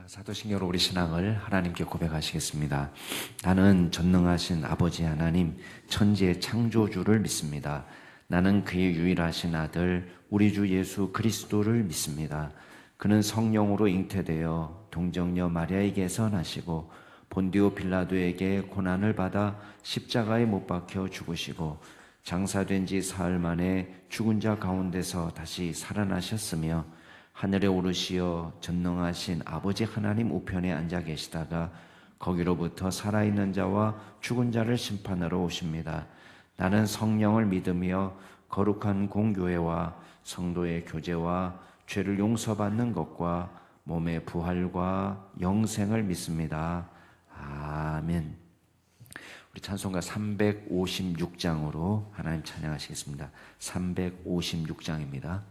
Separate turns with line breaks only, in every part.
사도신경으로 우리 신앙을 하나님께 고백하시겠습니다. 나는 전능하신 아버지 하나님, 천지의 창조주를 믿습니다. 나는 그의 유일하신 아들, 우리 주 예수 그리스도를 믿습니다. 그는 성령으로 잉태되어 동정녀 마리아에게서 나시고 본디오 빌라도에게 고난을 받아 십자가에 못 박혀 죽으시고 장사된 지 사흘 만에 죽은 자 가운데서 다시 살아나셨으며 하늘에 오르시어 전능하신 아버지 하나님 우편에 앉아 계시다가 거기로부터 살아있는 자와 죽은 자를 심판하러 오십니다. 나는 성령을 믿으며 거룩한 공교회와 성도의 교제와 죄를 용서받는 것과 몸의 부활과 영생을 믿습니다. 아멘. 우리 찬송가 356장으로 하나님 찬양하시겠습니다. 356장입니다.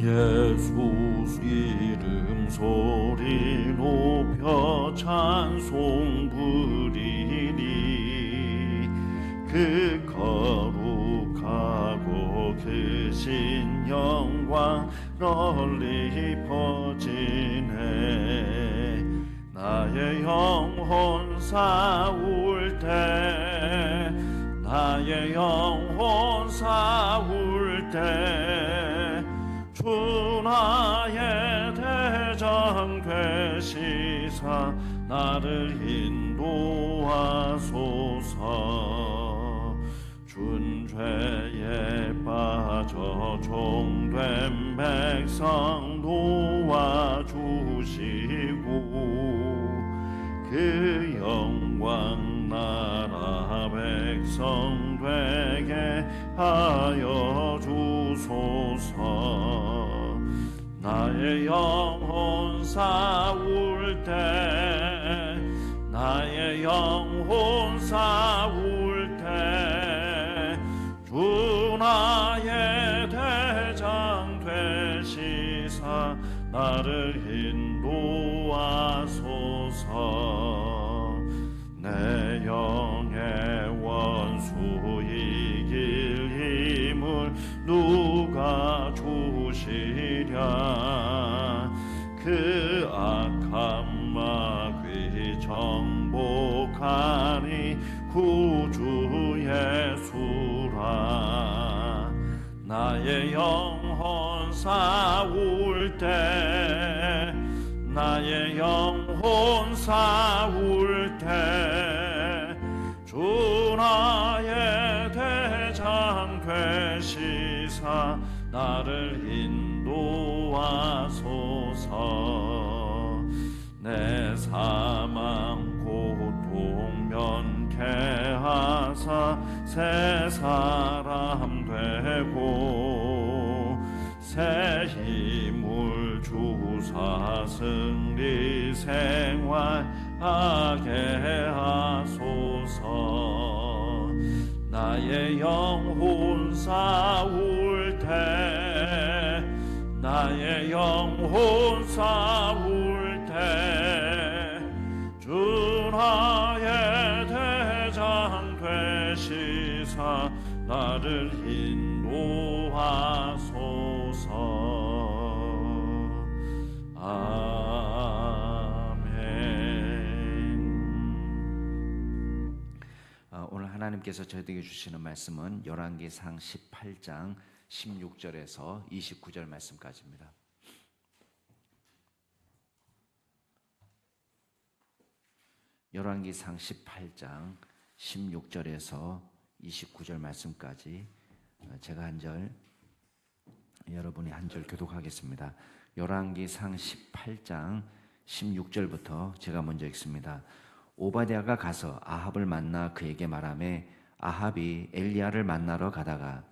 예수 이름 소리 높여 찬송 부리니 그 거룩하고 크신 영광 널리 퍼지네. 나의 영혼 싸울 때 나의 영혼 싸울 때 주 나의 대장 되시사 나를 인도하소서. 준 죄에 빠져 종된 백성 도와주시고 그 영광 나라 백성 되게 하여 주소서. 나의 영혼 싸울 때 나의 영혼 싸울 때 주 나의 대장 되시사 나를 인도하소서. 내 영의 원수 이길 힘을 누가 주시랴. 그 악한 마귀 정복하니 구주 예수라. 나의 영혼 싸울 때 나의 영혼 싸울 때 주 나의 대장 되시사 나를 인도하소서. 내 사망 고통 면케하사 새 사람 되고 새 힘을 주사 승리 생활하게 하소서. 나의 영혼 싸울 때 나의 영혼 싸울 때 주 나의 대장 되시사 나를 인도하소서. 아멘.
오늘 하나님께서 저희에게 주시는 말씀은 열왕기상 18장 16절에서 29절 말씀까지입니다. 열왕기상 18장 16절에서 29절 말씀까지 제가 한 절, 여러분이 한 절 교독하겠습니다. 열왕기상 18장 16절부터 제가 먼저 읽습니다. 오바댜가 가서 아합을 만나 그에게 말하매 아합이 엘리야를 만나러 가다가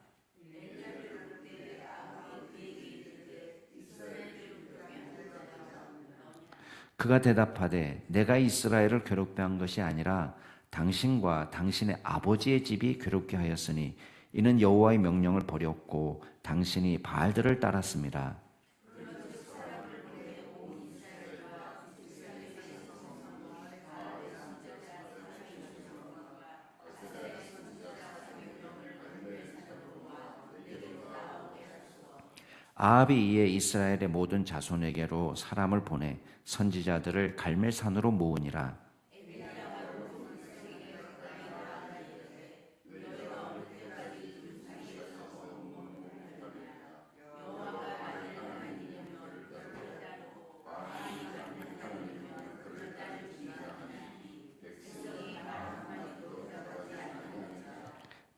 그가 대답하되 내가 이스라엘을 괴롭게 한 것이 아니라 당신과 당신의 아버지의 집이 괴롭게 하였으니 이는 여호와의 명령을 버렸고 당신이 바알들을 따랐습니다. 아합이 이에 이스라엘의 모든 자손에게로 사람을 보내 선지자들을 갈멜산으로 모으니라.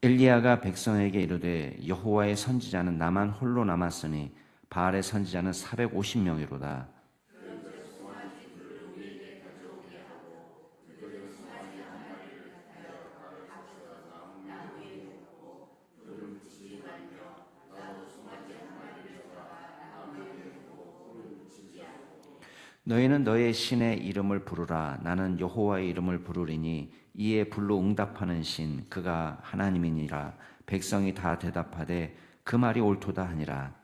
엘리야가 백성에게 이르되 여호와의 선지자는 나만 홀로 남았으니 바알의 선지자는 450명이로다. 너희는 너의 신의 이름을 부르라. 나는 여호와의 이름을 부르리니 이에 불로 응답하는 신 그가 하나님이니라. 백성이 다 대답하되 그 말이 옳도다 하니라.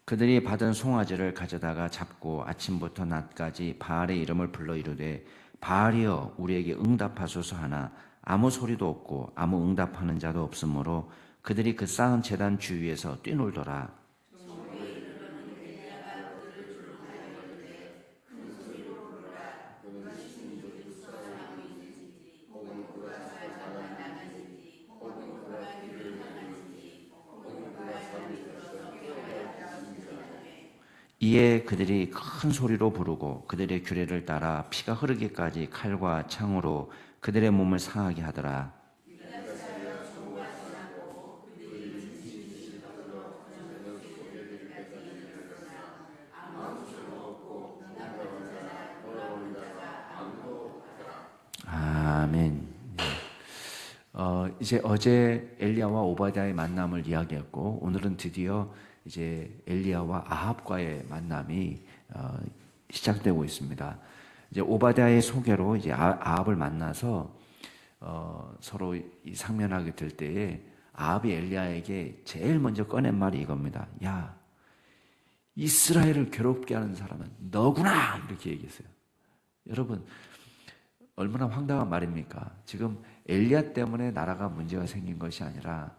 그들이 받은 송아지를 가져다가 잡고 아침부터 낮까지 바알의 이름을 불러 이르되 바알이여 우리에게 응답하소서 하나 아무 소리도 없고 아무 응답하는 자도 없으므로 그들이 그 쌓은 제단 주위에서 뛰놀더라. 이에 그들이 큰 소리로 부르고 그들의 규례를 따라 피가 흐르기까지 칼과 창으로 그들의 몸을 상하게 하더라. 아멘. 네. 이제 어제 엘리야와 오바댜의 만남을 이야기했고 오늘은 드디어 이제 엘리야와 아합과의 만남이 시작되고 있습니다. 이제 오바댜의 소개로 이제 아합을 만나서 서로 이 상면하게 될 때에 아합이 엘리야에게 제일 먼저 꺼낸 말이 이겁니다. 야, 이스라엘을 괴롭게 하는 사람은 너구나 이렇게 얘기했어요. 여러분 얼마나 황당한 말입니까? 지금 엘리야 때문에 나라가 문제가 생긴 것이 아니라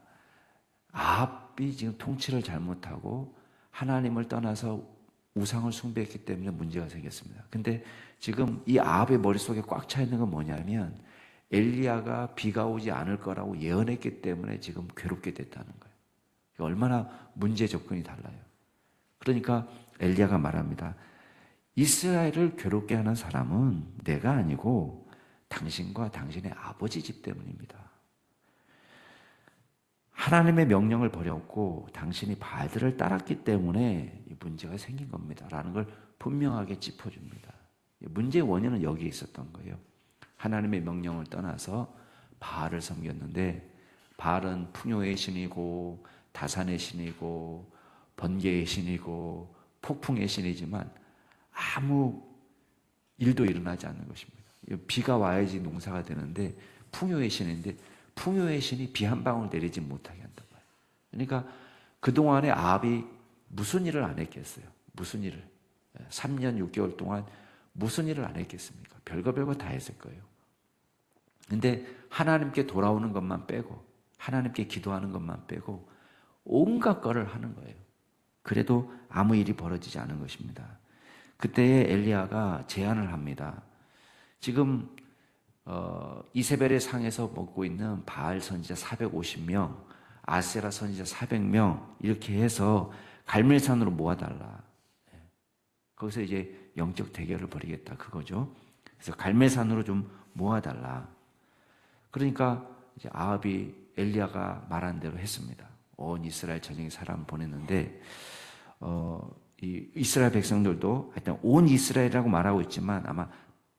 아합이 지금 통치를 잘못하고 하나님을 떠나서 우상을 숭배했기 때문에 문제가 생겼습니다. 근데 지금 이 아합의 머릿속에 꽉 차 있는 건 뭐냐면 엘리야가 비가 오지 않을 거라고 예언했기 때문에 지금 괴롭게 됐다는 거예요. 얼마나 문제 접근이 달라요. 그러니까 엘리야가 말합니다. 이스라엘을 괴롭게 하는 사람은 내가 아니고 당신과 당신의 아버지 집 때문입니다. 하나님의 명령을 버렸고 당신이 바알들을 따랐기 때문에 이 문제가 생긴 겁니다. 라는 걸 분명하게 짚어줍니다. 문제의 원인은 여기에 있었던 거예요. 하나님의 명령을 떠나서 바알을 섬겼는데 바알은 풍요의 신이고 다산의 신이고 번개의 신이고 폭풍의 신이지만 아무 일도 일어나지 않는 것입니다. 비가 와야지 농사가 되는데 풍요의 신인데 풍요의 신이 비 한 방울 내리지 못하게 한단 말이에요. 그러니까 그동안에 아합이 무슨 일을 안 했겠어요? 무슨 일을? 3년 6개월 동안 무슨 일을 안 했겠습니까? 별거 다 했을 거예요. 근데 하나님께 돌아오는 것만 빼고 하나님께 기도하는 것만 빼고 온갖 거를 하는 거예요. 그래도 아무 일이 벌어지지 않은 것입니다. 그때에 엘리야가 제안을 합니다. 지금 이세벨의 상에서 먹고 있는 바알 선지자 450명, 아세라 선지자 400명 이렇게 해서 갈멜산으로 모아달라. 거기서 이제 영적 대결을 벌이겠다 그거죠. 그래서 갈멜산으로 좀 모아달라. 그러니까 이제 아합이 엘리야가 말한 대로 했습니다. 온 이스라엘 전역에 사람 보냈는데 이 이스라엘 백성들도 하여튼 온 이스라엘이라고 말하고 있지만 아마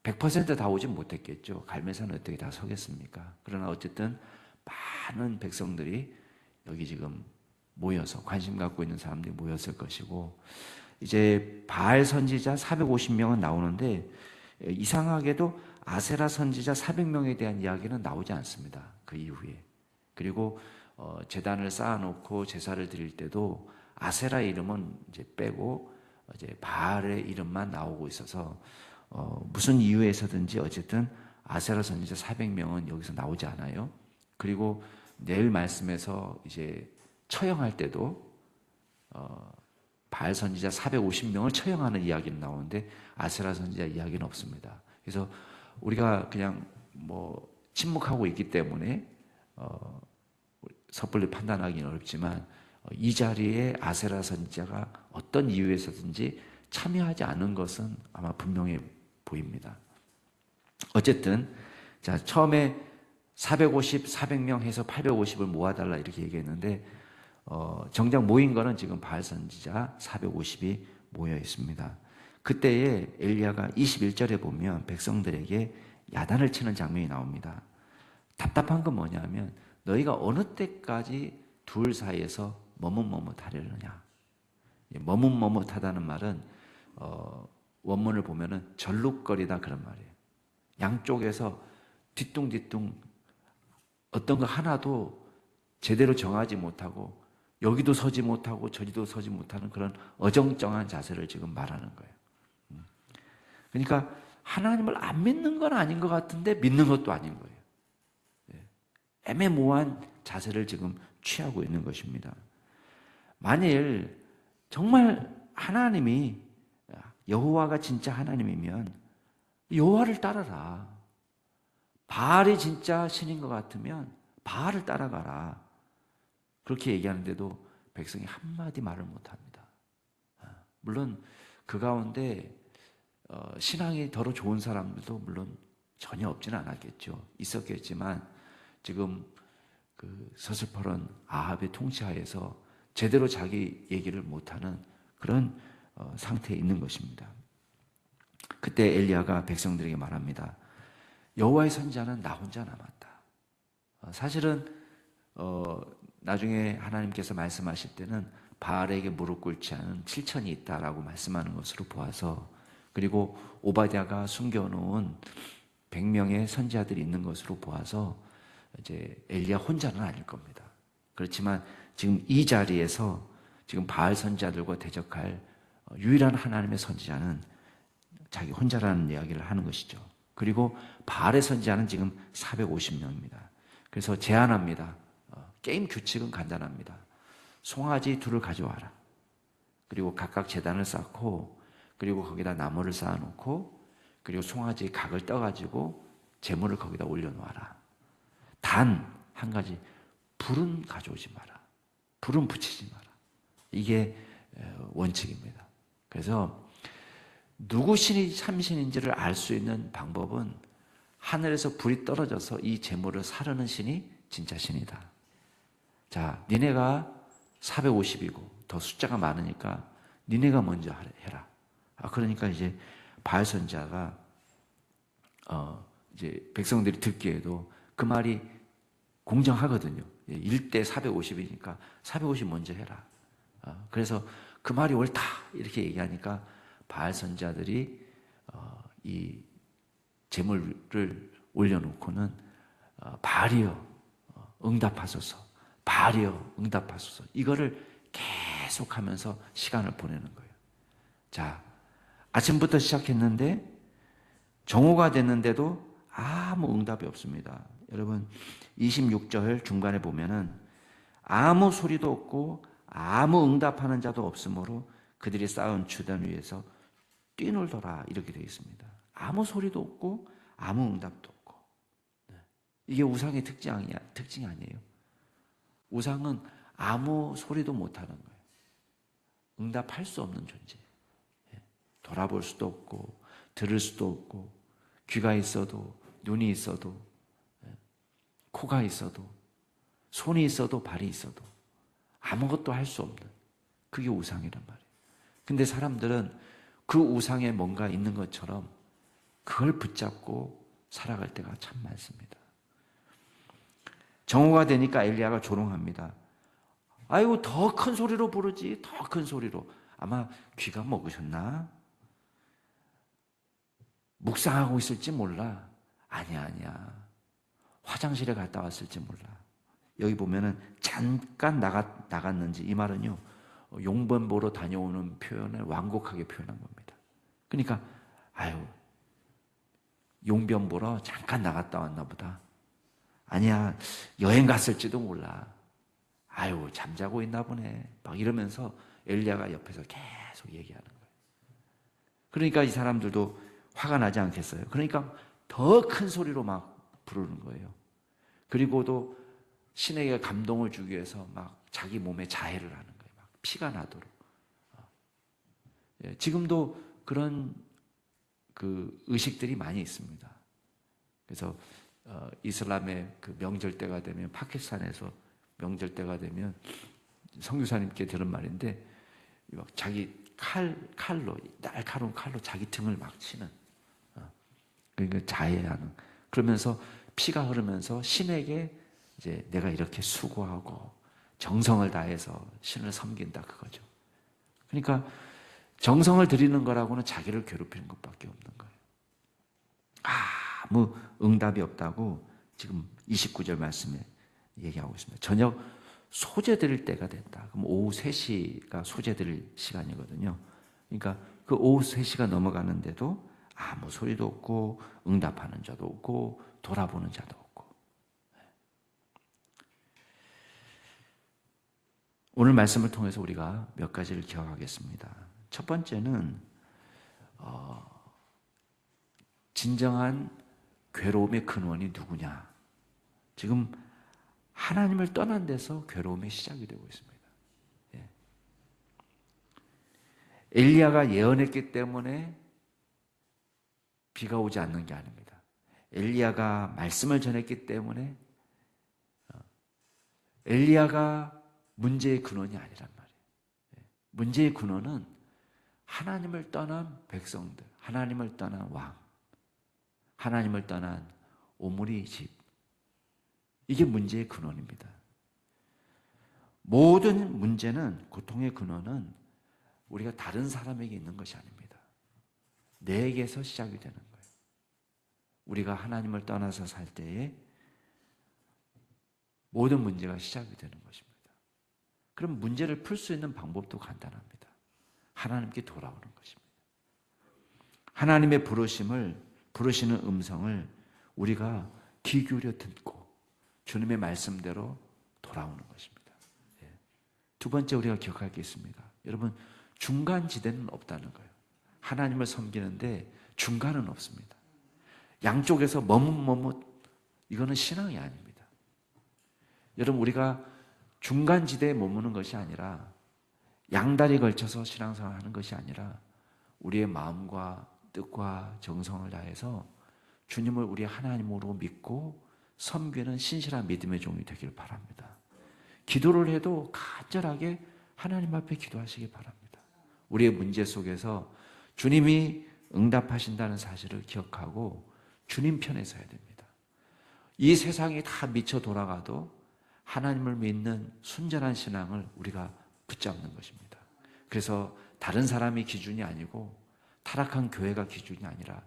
100% 다 오지 못했겠죠. 갈멜산은 어떻게 다 서겠습니까? 그러나 어쨌든 많은 백성들이 여기 지금 모여서 관심 갖고 있는 사람들이 모였을 것이고 이제 바알 선지자 450명은 나오는데 이상하게도 아세라 선지자 400명에 대한 이야기는 나오지 않습니다. 그 이후에. 그리고 제단을 쌓아놓고 제사를 드릴 때도 아세라 이름은 이제 빼고 이제 바알의 이름만 나오고 있어서 무슨 이유에서든지 어쨌든 아세라 선지자 400명은 여기서 나오지 않아요. 그리고 내일 말씀에서 이제 처형할 때도 바알 선지자 450명을 처형하는 이야기는 나오는데 아세라 선지자 이야기는 없습니다. 그래서 우리가 그냥 뭐 침묵하고 있기 때문에 섣불리 판단하기는 어렵지만 이 자리에 아세라 선지자가 어떤 이유에서든지 참여하지 않은 것은 아마 분명해 보입니다. 어쨌든 자 처음에 450, 400명 해서 850을 모아달라 이렇게 얘기했는데 정작 모인 거는 지금 바알 선지자 450이 모여 있습니다. 그때에 엘리야가 21절에 보면 백성들에게 야단을 치는 장면이 나옵니다. 답답한 건 뭐냐면 너희가 어느 때까지 둘 사이에서 머뭇머뭇하려느냐. 머뭇머뭇하다는 말은 원문을 보면은 절룩거리다 그런 말이에요. 양쪽에서 뒤뚱뒤뚱 어떤 거 하나도 제대로 정하지 못하고 여기도 서지 못하고 저기도 서지 못하는 그런 어정쩡한 자세를 지금 말하는 거예요. 그러니까 하나님을 안 믿는 건 아닌 것 같은데 믿는 것도 아닌 거예요. 애매모호한 자세를 지금 취하고 있는 것입니다. 만일 정말 하나님이 여호와가 진짜 하나님이면 여호와를 따라라. 바알이 진짜 신인 것 같으면 바알을 따라가라. 그렇게 얘기하는데도 백성이 한마디 말을 못합니다. 물론 그 가운데 신앙이 더러 좋은 사람들도 물론 전혀 없지는 않았겠죠. 있었겠지만 지금 그 서슬퍼런 아합의 통치하에서 제대로 자기 얘기를 못하는 그런 상태에 있는 것입니다. 그때 엘리야가 백성들에게 말합니다. 여호와의 선지자는 나 혼자 남았다. 사실은 나중에 하나님께서 말씀하실 때는 바알에게 무릎 꿇지 않은 7천이 있다라고 말씀하는 것으로 보아서 그리고 오바댜가 숨겨놓은 100명의 선지자들이 있는 것으로 보아서 이제 엘리야 혼자는 아닐 겁니다. 그렇지만 지금 이 자리에서 지금 바알 선지자들과 대적할 유일한 하나님의 선지자는 자기 혼자라는 이야기를 하는 것이죠. 그리고 바알의 선지자는 지금 450명입니다. 그래서 제안합니다. 게임 규칙은 간단합니다. 송아지 둘을 가져와라. 그리고 각각 제단을 쌓고 그리고 거기다 나무를 쌓아놓고 그리고 송아지 각을 떠가지고 제물을 거기다 올려놓아라. 단 한 가지 불은 가져오지 마라. 불은 붙이지 마라. 이게 원칙입니다. 그래서 누구 신이 참신인지를 알 수 있는 방법은 하늘에서 불이 떨어져서 이 제물을 사르는 신이 진짜 신이다. 자, 니네가 450이고 더 숫자가 많으니까 니네가 먼저 해라. 그러니까 이제 바알 선지자가 이제 백성들이 듣기에도 그 말이 공정하거든요. 1대 450이니까 450 먼저 해라. 그래서 그 말이 옳다 이렇게 얘기하니까 바알 선지자들이 이 제물을 올려놓고는 바알이여 응답하소서, 바알이여 응답하소서 이거를 계속하면서 시간을 보내는 거예요. 자, 아침부터 시작했는데 정오가 됐는데도 아무 응답이 없습니다. 여러분 26절 중간에 보면은 아무 소리도 없고 아무 응답하는 자도 없으므로 그들이 쌓은 주단 위에서 뛰놀더라 이렇게 되어 있습니다. 아무 소리도 없고 아무 응답도 없고. 이게 우상의 특징이 아니에요. 우상은 아무 소리도 못하는 거예요. 응답할 수 없는 존재. 돌아볼 수도 없고 들을 수도 없고 귀가 있어도 눈이 있어도 코가 있어도 손이 있어도 발이 있어도 아무것도 할 수 없는 그게 우상이란 말이에요. 근데 사람들은 그 우상에 뭔가 있는 것처럼 그걸 붙잡고 살아갈 때가 참 많습니다. 정오가 되니까 엘리야가 조롱합니다. 아이고 더 큰 소리로 부르지, 더 큰 소리로. 아마 귀가 먹으셨나? 묵상하고 있을지 몰라. 아니야. 화장실에 갔다 왔을지 몰라. 여기 보면은 잠깐 나갔는지, 이 말은요, 용변 보러 다녀오는 표현을 완곡하게 표현한 겁니다. 그러니까 아유, 용변 보러 잠깐 나갔다 왔나 보다. 아니야, 여행 갔을지도 몰라. 아유, 잠자고 있나 보네. 막 이러면서 엘리야가 옆에서 계속 얘기하는 거예요. 그러니까 이 사람들도 화가 나지 않겠어요? 그러니까 더 큰 소리로 막 부르는 거예요. 그리고도 신에게 감동을 주기 위해서 막 자기 몸에 자해를 하는 거예요. 막 피가 나도록. 지금도 그런 그 의식들이 많이 있습니다. 그래서 이슬람의 그 명절 때가 되면, 파키스탄에서 명절 때가 되면 선교사님께 들은 말인데, 막 자기 칼로, 날카로운 칼로 자기 등을 막 치는, 그러니까 자해하는, 그러면서 피가 흐르면서 신에게 이제 내가 이렇게 수고하고 정성을 다해서 신을 섬긴다, 그거죠. 그러니까 정성을 들이는 거라고는 자기를 괴롭히는 것밖에 없는 거예요. 아무 응답이 없다고 지금 29절 말씀에 얘기하고 있습니다. 저녁 소재 드릴 때가 됐다. 그럼 오후 3시가 소재 드릴 시간이거든요. 그러니까 그 오후 3시가 넘어가는데도 아무 소리도 없고 응답하는 자도 없고 돌아보는 자도 없고. 오늘 말씀을 통해서 우리가 몇 가지를 기억하겠습니다. 첫 번째는 진정한 괴로움의 근원이 누구냐? 지금 하나님을 떠난 데서 괴로움의 시작이 되고 있습니다. 예. 엘리야가 예언했기 때문에 비가 오지 않는 게 아닙니다. 엘리야가 말씀을 전했기 때문에, 엘리야가 문제의 근원이 아니란 말이에요. 문제의 근원은 하나님을 떠난 백성들, 하나님을 떠난 왕, 하나님을 떠난 오므리 집, 이게 문제의 근원입니다. 모든 문제는, 고통의 근원은 우리가 다른 사람에게 있는 것이 아닙니다. 내게서 시작이 되는 거예요. 우리가 하나님을 떠나서 살 때에 모든 문제가 시작이 되는 것입니다. 그럼 문제를 풀 수 있는 방법도 간단합니다. 하나님께 돌아오는 것입니다. 하나님의 부르시는 음성을 우리가 귀 기울여 듣고 주님의 말씀대로 돌아오는 것입니다. 두 번째 우리가 기억할 게 있습니다. 여러분, 중간지대는 없다는 거예요. 하나님을 섬기는데 중간은 없습니다. 양쪽에서 머뭇머뭇, 이거는 신앙이 아닙니다. 여러분, 우리가 중간지대에 머무는 것이 아니라, 양다리 걸쳐서 신앙생활을 하는 것이 아니라, 우리의 마음과 뜻과 정성을 다해서 주님을 우리 하나님으로 믿고 섬기는 신실한 믿음의 종이 되길 바랍니다. 기도를 해도 간절하게 하나님 앞에 기도하시기 바랍니다. 우리의 문제 속에서 주님이 응답하신다는 사실을 기억하고 주님 편에 서야 됩니다. 이 세상이 다 미쳐 돌아가도 하나님을 믿는 순전한 신앙을 우리가 붙잡는 것입니다. 그래서 다른 사람이 기준이 아니고, 타락한 교회가 기준이 아니라,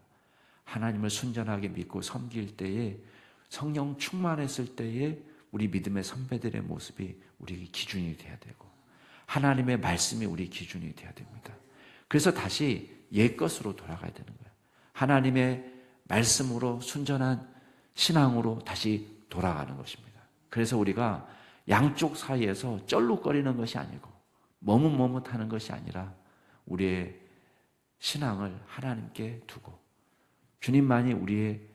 하나님을 순전하게 믿고 섬길 때에, 성령 충만했을 때에 우리 믿음의 선배들의 모습이 우리의 기준이 돼야 되고, 하나님의 말씀이 우리 기준이 돼야 됩니다. 그래서 다시 옛것으로 돌아가야 되는 거예요. 하나님의 말씀으로, 순전한 신앙으로 다시 돌아가는 것입니다. 그래서 우리가 양쪽 사이에서 쩔룩거리는 것이 아니고 머뭇머뭇하는 것이 아니라, 우리의 신앙을 하나님께 두고 주님만이 우리의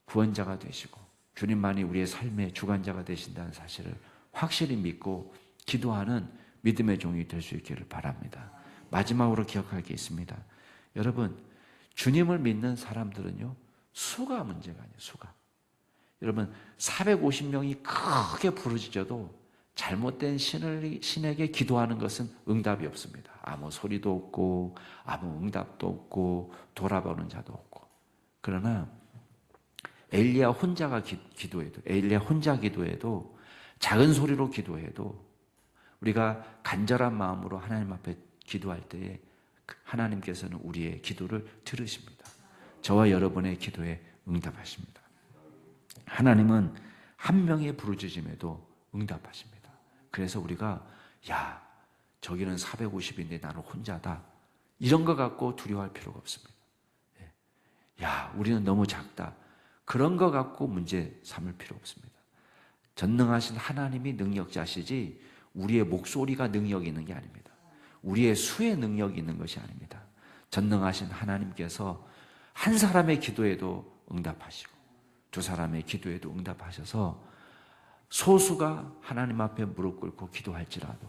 구원자가 되시고 주님만이 우리의 삶의 주관자가 되신다는 사실을 확실히 믿고 기도하는 믿음의 종이 될 수 있기를 바랍니다. 마지막으로 기억할 게 있습니다. 여러분, 주님을 믿는 사람들은요, 수가 문제가 아니에요. 수가. 여러분, 450명이 크게 부르짖어도 잘못된 신에게 기도하는 것은 응답이 없습니다. 아무 소리도 없고 아무 응답도 없고 돌아보는 자도 없고. 그러나 엘리야 혼자가 기도해도, 엘리야 혼자 기도해도, 작은 소리로 기도해도 우리가 간절한 마음으로 하나님 앞에 기도할 때에 하나님께서는 우리의 기도를 들으십니다. 저와 여러분의 기도에 응답하십니다. 하나님은 한 명의 부르짖음에도 응답하십니다. 그래서 우리가 야, 저기는 450인데 나는 혼자다, 이런 거 갖고 두려워할 필요가 없습니다. 야, 우리는 너무 작다, 그런 거 갖고 문제 삼을 필요 없습니다. 전능하신 하나님이 능력자시지 우리의 목소리가 능력이 있는 게 아닙니다. 우리의 수의 능력이 있는 것이 아닙니다. 전능하신 하나님께서 한 사람의 기도에도 응답하시고 두 사람의 기도에도 응답하셔서 소수가 하나님 앞에 무릎 꿇고 기도할지라도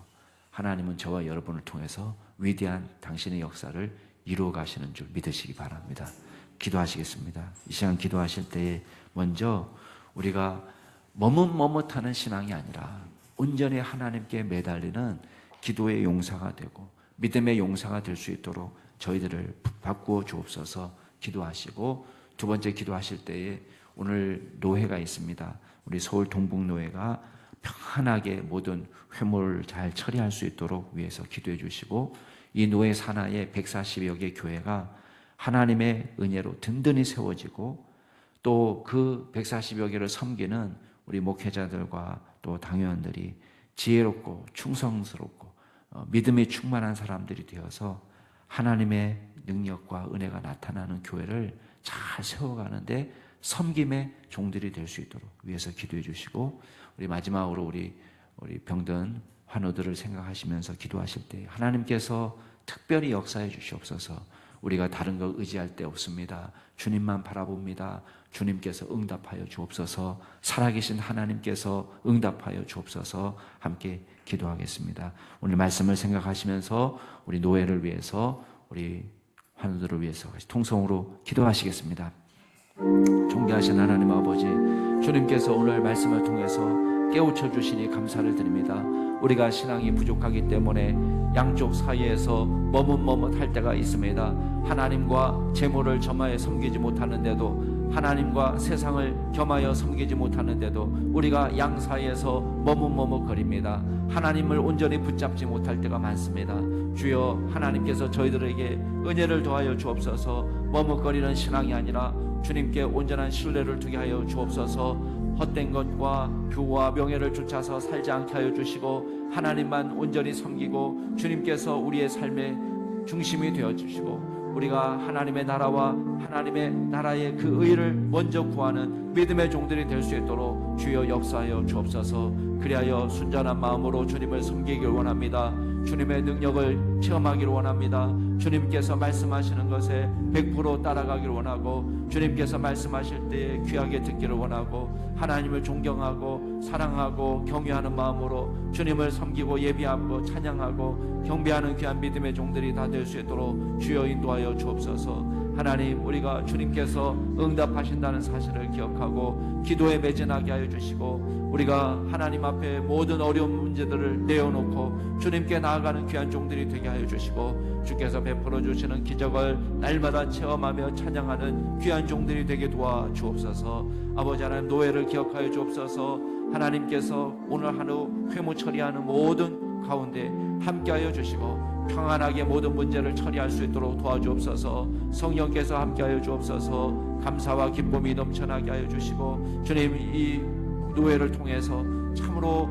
하나님은 저와 여러분을 통해서 위대한 당신의 역사를 이루어 가시는 줄 믿으시기 바랍니다. 기도하시겠습니다. 이 시간 기도하실 때에 먼저 우리가 머뭇머뭇하는 신앙이 아니라 온전히 하나님께 매달리는 기도의 용사가 되고 믿음의 용사가 될 수 있도록 저희들을 바꾸어 주옵소서 기도하시고, 두 번째 기도하실 때에 오늘 노회가 있습니다. 우리 서울 동북노회가 평안하게 모든 회물을 잘 처리할 수 있도록 위해서 기도해 주시고, 이 노회 산하의 140여 개 교회가 하나님의 은혜로 든든히 세워지고 또 그 140여 개를 섬기는 우리 목회자들과 또 당회원들이 지혜롭고 충성스럽고 믿음이 충만한 사람들이 되어서 하나님의 능력과 은혜가 나타나는 교회를 잘 세워가는데 섬김의 종들이 될 수 있도록 위해서 기도해 주시고, 우리 마지막으로 우리 병든 환우들을 생각하시면서 기도하실 때 하나님께서 특별히 역사해 주시옵소서. 우리가 다른 거 의지할 데 없습니다. 주님만 바라봅니다. 주님께서 응답하여 주옵소서. 살아계신 하나님께서 응답하여 주옵소서. 함께 기도하겠습니다. 오늘 말씀을 생각하시면서 우리 노예를 위해서, 우리 환우들을 위해서 통성으로 기도하시겠습니다. 존귀하신 하나님 아버지, 주님께서 오늘 말씀을 통해서 깨우쳐 주시니 감사를 드립니다. 우리가 신앙이 부족하기 때문에 양쪽 사이에서 머뭇머뭇할 때가 있습니다. 하나님과 재물을 겸하여 섬기지 못하는데도, 하나님과 세상을 겸하여 섬기지 못하는데도 우리가 양 사이에서 머뭇머뭇거립니다. 하나님을 온전히 붙잡지 못할 때가 많습니다. 주여, 하나님께서 저희들에게 은혜를 더하여 주옵소서. 머뭇거리는 신앙이 아니라 주님께 온전한 신뢰를 두게 하여 주옵소서. 헛된 것과 교와 명예를 쫓아서 살지 않게 하여 주시고 하나님만 온전히 섬기고 주님께서 우리의 삶의 중심이 되어 주시고 우리가 하나님의 나라와 하나님의 나라의 그 의를 먼저 구하는 믿음의 종들이 될 수 있도록 주여 역사하여 주옵소서. 그리하여 순전한 마음으로 주님을 섬기길 원합니다. 주님의 능력을 체험하기를 원합니다. 주님께서 말씀하시는 것에 100% 따라가기를 원하고, 주님께서 말씀하실 때에 귀하게 듣기를 원하고, 하나님을 존경하고 사랑하고 경외하는 마음으로 주님을 섬기고 예비하고 찬양하고 경배하는 귀한 믿음의 종들이 다 될 수 있도록 주여 인도하여 주옵소서. 하나님, 우리가 주님께서 응답하신다는 사실을 기억하고 기도에 매진하게 하여 주시고, 우리가 하나님 앞에 모든 어려운 문제들을 내어놓고 주님께 나아가는 귀한 종들이 되게 하여 주시고, 주께서 베풀어 주시는 기적을 날마다 체험하며 찬양하는 귀한 종들이 되게 도와 주옵소서. 아버지 하나님, 노예를 기억하여 주옵소서. 하나님께서 오늘 하루 회무 처리하는 모든 가운데 함께하여 주시고 평안하게 모든 문제를 처리할 수 있도록 도와주옵소서. 성령께서 함께하여 주옵소서. 감사와 기쁨이 넘쳐나게 하여 주시고, 주님, 이 노예를 통해서 참으로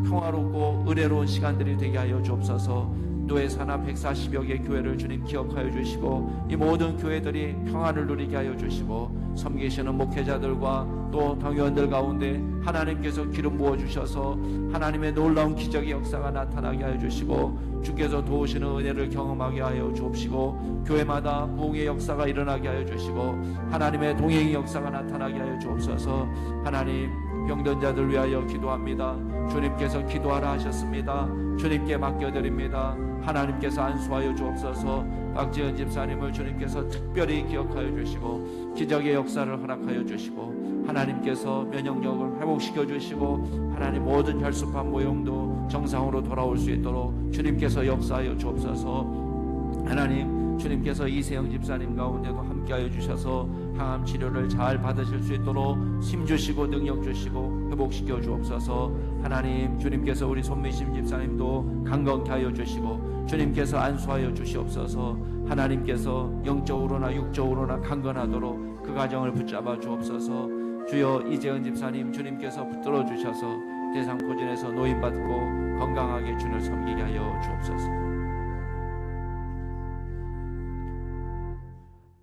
평화롭고 은혜로운 시간들이 되게 하여 주옵소서. 노예 산하 140여 개 교회를 주님 기억하여 주시고 이 모든 교회들이 평안을 누리게 하여 주시고, 섬기시는 목회자들과 또 당회원들 가운데 하나님께서 기름 부어 주셔서 하나님의 놀라운 기적의 역사가 나타나게 하여 주시고, 주께서 도우시는 은혜를 경험하게 하여 주옵시고, 교회마다 부흥의 역사가 일어나게 하여 주시고 하나님의 동행의 역사가 나타나게 하여 주옵소서. 하나님, 병든 자들 위하여 기도합니다. 주님께서 기도하라 하셨습니다. 주님께 맡겨드립니다. 하나님께서 안수하여 주옵소서. 박지은 집사님을 주님께서 특별히 기억하여 주시고 기적의 역사를 허락하여 주시고, 하나님께서 면역력을 회복시켜 주시고 하나님 모든 혈수판 모형도 정상으로 돌아올 수 있도록 주님께서 역사하여 주옵소서. 하나님, 주님께서 이세영 집사님 가운데도 함께하여 주셔서 항암 치료를 잘 받으실 수 있도록 힘 주시고 능력 주시고 회복시켜 주옵소서. 하나님, 주님께서 우리 손미심 집사님도 강건케 하여 주시고 주님께서 안수하여 주시옵소서. 하나님께서 영적으로나 육적으로나 강건하도록 그 가정을 붙잡아 주옵소서. 주여, 이재은 집사님 주님께서 붙들어 주셔서 대상포진에서 노인받고 건강하게 주를 섬기게 하여 주옵소서.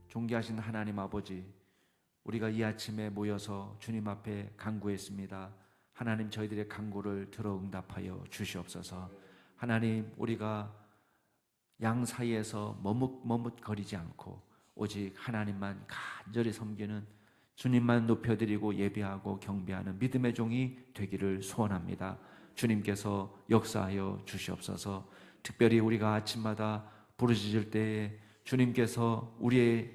존귀하신 하나님 아버지, 우리가 이 아침에 모여서 주님 앞에 간구했습니다. 하나님, 저희들의 간구를 들어 응답하여 주시옵소서. 하나님, 우리가 양 사이에서 머뭇거리지 않고 오직 하나님만 간절히 섬기는, 주님만 높여드리고 예배하고 경배하는 믿음의 종이 되기를 소원합니다. 주님께서 역사하여 주시옵소서. 특별히 우리가 아침마다 부르짖을 때에 주님께서 우리의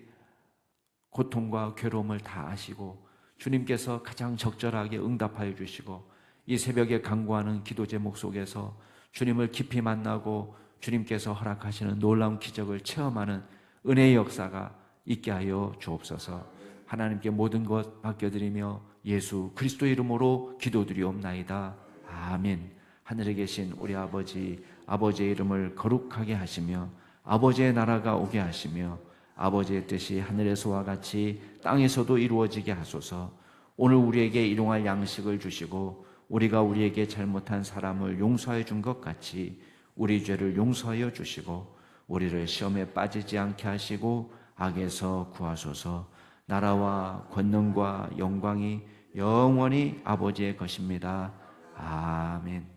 고통과 괴로움을 다 아시고 주님께서 가장 적절하게 응답하여 주시고 이 새벽에 간구하는 기도 제목 속에서 주님을 깊이 만나고 주님께서 허락하시는 놀라운 기적을 체험하는 은혜의 역사가 있게 하여 주옵소서. 하나님께 모든 것 맡겨드리며 예수 그리스도의 이름으로 기도드리옵나이다. 아멘. 하늘에 계신 우리 아버지, 아버지의 이름을 거룩하게 하시며 아버지의 나라가 오게 하시며 아버지의 뜻이 하늘에서와 같이 땅에서도 이루어지게 하소서. 오늘 우리에게 일용할 양식을 주시고 우리가 우리에게 잘못한 사람을 용서해 준 것 같이 우리 죄를 용서하여 주시고 우리를 시험에 빠지지 않게 하시고 악에서 구하소서. 나라와 권능과 영광이 영원히 아버지의 것입니다. 아멘.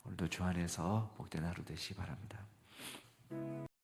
오늘도 주 안에서 복된 하루 되시기 바랍니다.